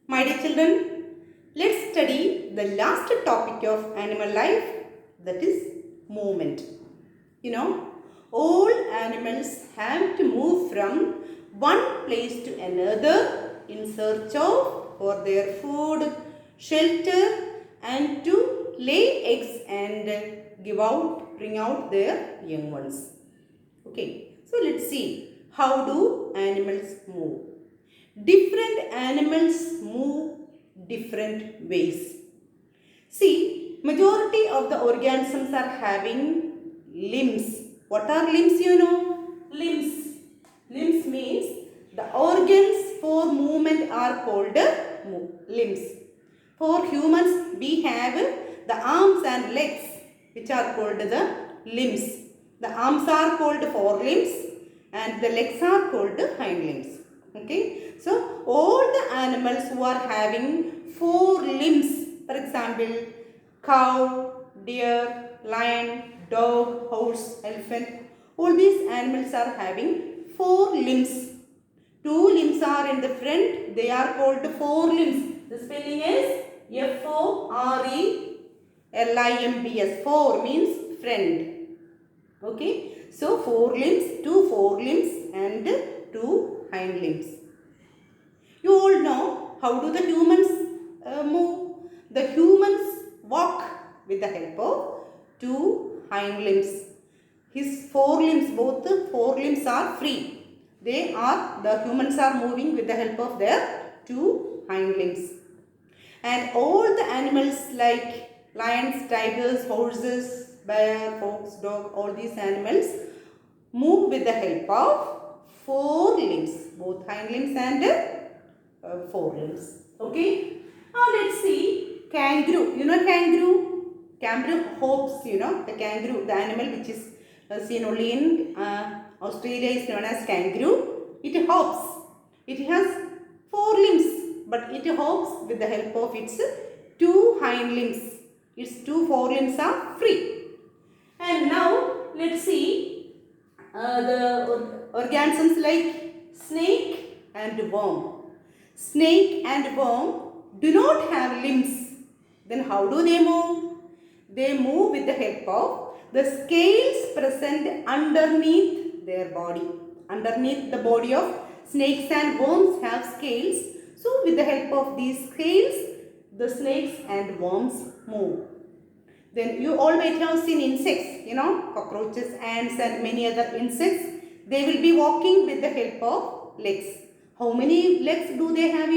My dear children, let's study the last topic of animal life, that is movement. All animals have to move from one place to another in search of for their food, shelter, and to lay eggs and bring out their young ones. Okay, so let's see, how do animals move? Different animals move different ways. See, majority of the organisms are having limbs. What are limbs, you know? Limbs. Limbs means the organs for movement are called limbs. For humans, we have the arms and legs, which are called the limbs. The arms are called forelimbs and the legs are called hind limbs. Okay, so all the animals who are having four limbs, for example, cow, deer, lion, dog, horse, elephant, all these animals are having four limbs. Two limbs are in the front, they are called forelimbs. The spelling is F-O-R-E-L-I-M-B-S. Four means friend. Okay, so four limbs, two forelimbs and two hind limbs. You all know how do the humans move? The humans walk with the help of two hind limbs. His forelimbs, both the forelimbs are free. The humans are moving with the help of their two hind limbs. And all the animals like lions, tigers, horses, bear, fox, dog, all these animals move with the help of four limbs, both hind limbs and forelimbs. Okay. Now let's see kangaroo. You know kangaroo? Kangaroo hops, the kangaroo, the animal which is seen only in Australia is known as kangaroo. It hops. It has four limbs, but it hops with the help of its two hind limbs. Its two forelimbs are free. And now let's see the organisms like snake and worm. Snake and worm do not have limbs. Then how do they move? They move with the help of the scales present underneath their body. Underneath the body of snakes and worms have scales. So with the help of these scales, the snakes and worms move. Then you all might have seen insects, cockroaches, ants and many other insects. They will be walking with the help of legs. How many legs do they have,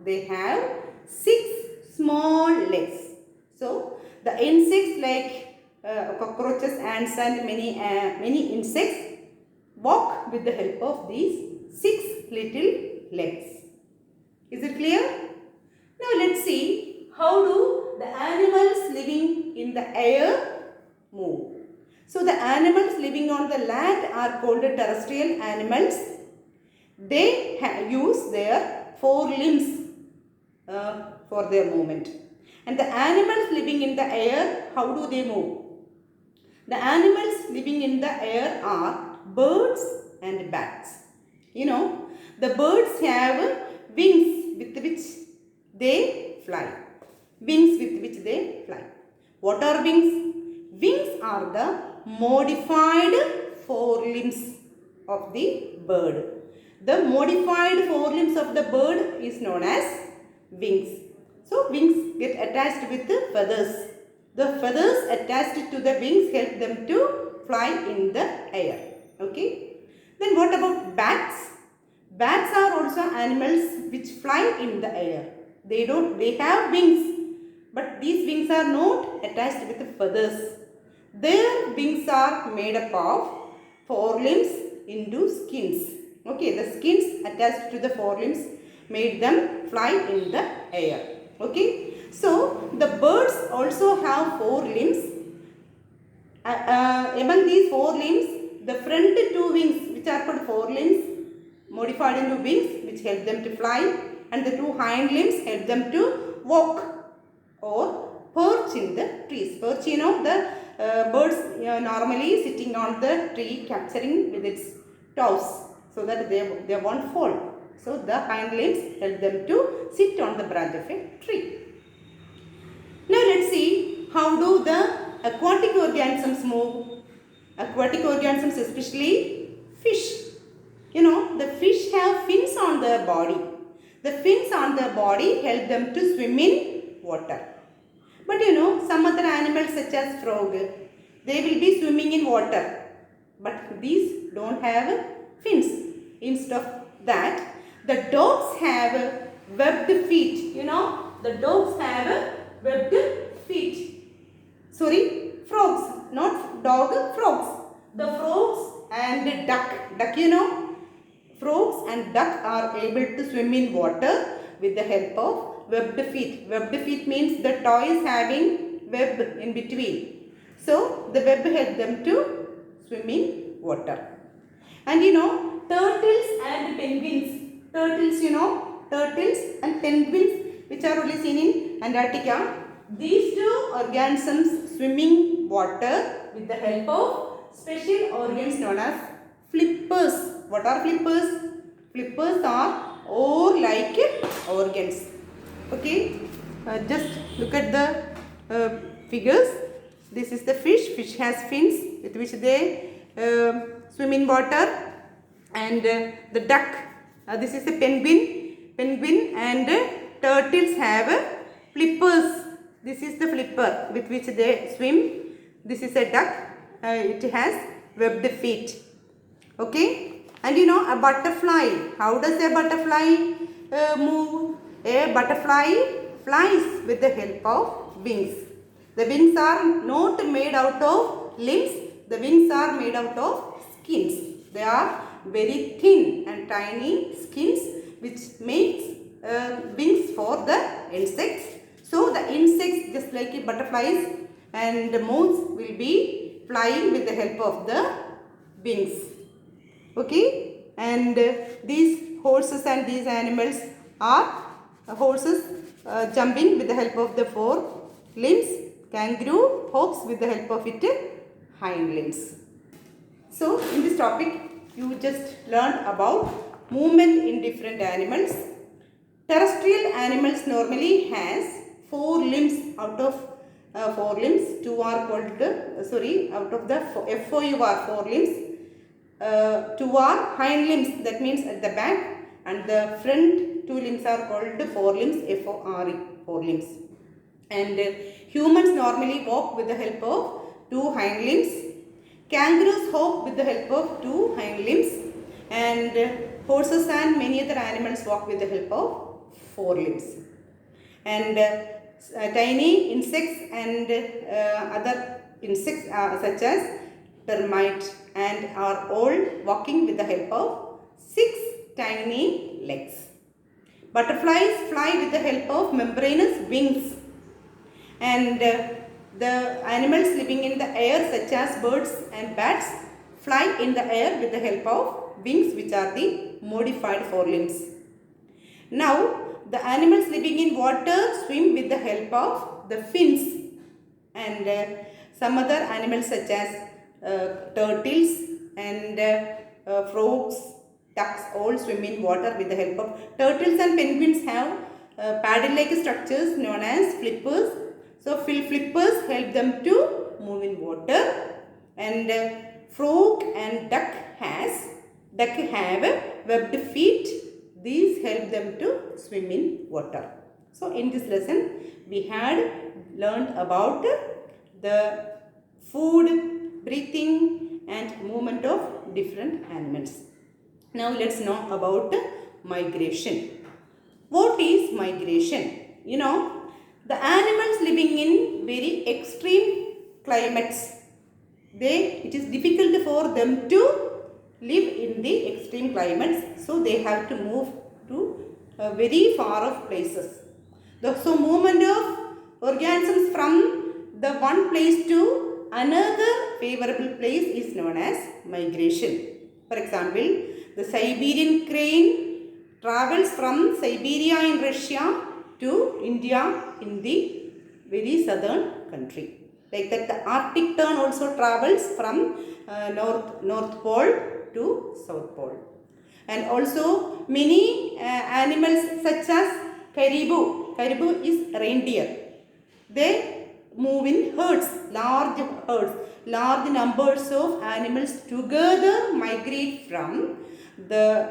They have 6 small legs. So the insects like cockroaches, ants and many insects walk with the help of these 6 little legs. Is it clear? Now let's see, how do the animals living in the air move? So the animals living on the land are called terrestrial animals. They use their four limbs for their movement. And the animals living in the air, how do they move? The animals living in the air are birds and bats. The birds have wings with which they fly. Wings with which they fly. What are wings? Wings are the modified forelimbs of the bird. The modified forelimbs of the bird is known as wings. So wings get attached with the feathers. The feathers attached to the wings help them to fly in the air. Okay. Then what about bats? Bats are also animals which fly in the air. They have wings, but these wings are not attached with the feathers. Their wings are made up of forelimbs into skins. Okay, the skins attached to the forelimbs made them fly in the air. Okay, so the birds also have four limbs. Among these four limbs, the front two wings, which are called forelimbs, modified into wings, which help them to fly, and the two hind limbs help them to walk or perch in the trees. Perch, the birds normally sitting on the tree, capturing with its toes, so that they won't fall. So the hind limbs help them to sit on the branch of a tree. Now let's see how do the aquatic organisms move. Aquatic organisms, especially fish. The fish have fins on their body. The fins on their body help them to swim in water. But some other animals such as frog, they will be swimming in water. But these don't have fins. Instead of that, the dogs have webbed feet. The dogs have webbed feet. Sorry, frogs, not dog, frogs. The frogs and duck, frogs and duck are able to swim in water with the help of webbed feet. Webbed feet means the toe is having web in between. So the web helps them to swim in water. And turtles and penguins. Turtles and penguins, which are only seen in Antarctica. These two organisms swimming water with the help of special organs known as flippers. What are flippers? Flippers are oar-like organs. Okay, just look at the figures. This is the fish. Fish has fins with which they swim in water. And the duck. This is the penguin. Penguin and turtles have flippers. This is the flipper with which they swim. This is a duck. It has webbed feet. Okay. And a butterfly. How does a butterfly move? A butterfly flies with the help of wings. The wings are not made out of limbs. The wings are made out of skins. They are very thin and tiny skins which makes wings for the insects. So the insects, just like butterflies and moths, will be flying with the help of the wings. Okay, and these horses and these animals are jumping with the help of the four limbs. Kangaroo hops with the help of its hind limbs. So in this topic you just learned about movement in different animals. Terrestrial animals normally has 4 limbs. Out of 4 limbs, 2 are called, out of the FOU are 4 limbs. 2 are hind limbs, that means at the back, and the front 2 limbs are called 4 limbs, FORE, 4 limbs. And humans normally walk with the help of 2 hind limbs. Kangaroos hop with the help of 2 hind limbs, and horses and many other animals walk with the help of 4 limbs. And tiny insects and other insects such as termites and are all walking with the help of 6 tiny legs. Butterflies fly with the help of membranous wings, and the animals living in the air such as birds and bats fly in the air with the help of wings, which are the modified 4 limbs. Now the animals living in water swim with the help of the fins, and some other animals such as turtles and frogs, ducks all swim in water with the help of turtles. And penguins have paddle-like structures known as flippers. So flippers help them to move in water, and frog and duck have webbed feet. These help them to swim in water. So in this lesson we had learned about the food, breathing and movement of different animals. Now let's know about migration. What is migration? The animals living in very extreme climates, it is difficult for them to live in the extreme climates, so they have to move to very far off places. So movement of organisms from the one place to another favorable place is known as migration. For example, the Siberian crane travels from Siberia in Russia to India in the very southern country. Like that, the Arctic tern also travels from North Pole to South Pole. And also many animals such as caribou. Caribou is reindeer. They move in herds, large numbers of animals together migrate from the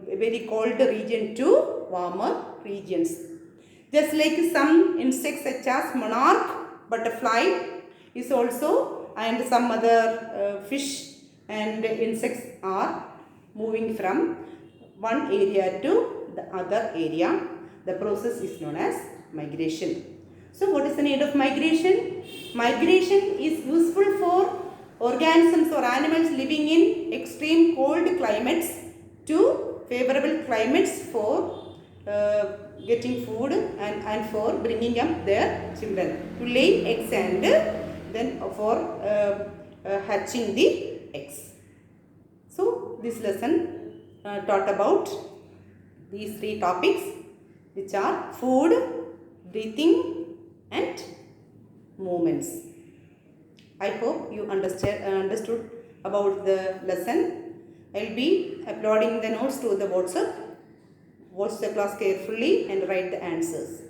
very cold region to warmer regions. Just like some insects such as monarch, butterfly is also, and some other fish and insects are moving from one area to the other area. The process is known as migration. So what is the need of migration? Migration is useful for organisms or animals living in extreme cold climates to favorable climates for getting food and for bringing up their children to lay eggs and then for hatching the eggs. So this lesson taught about these three topics, which are food, breathing and movements. I hope you understood about the lesson. I will be uploading the notes to the WhatsApp. Watch the class carefully and write the answers,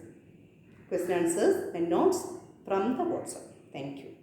question answers and notes from the WhatsApp. Thank you.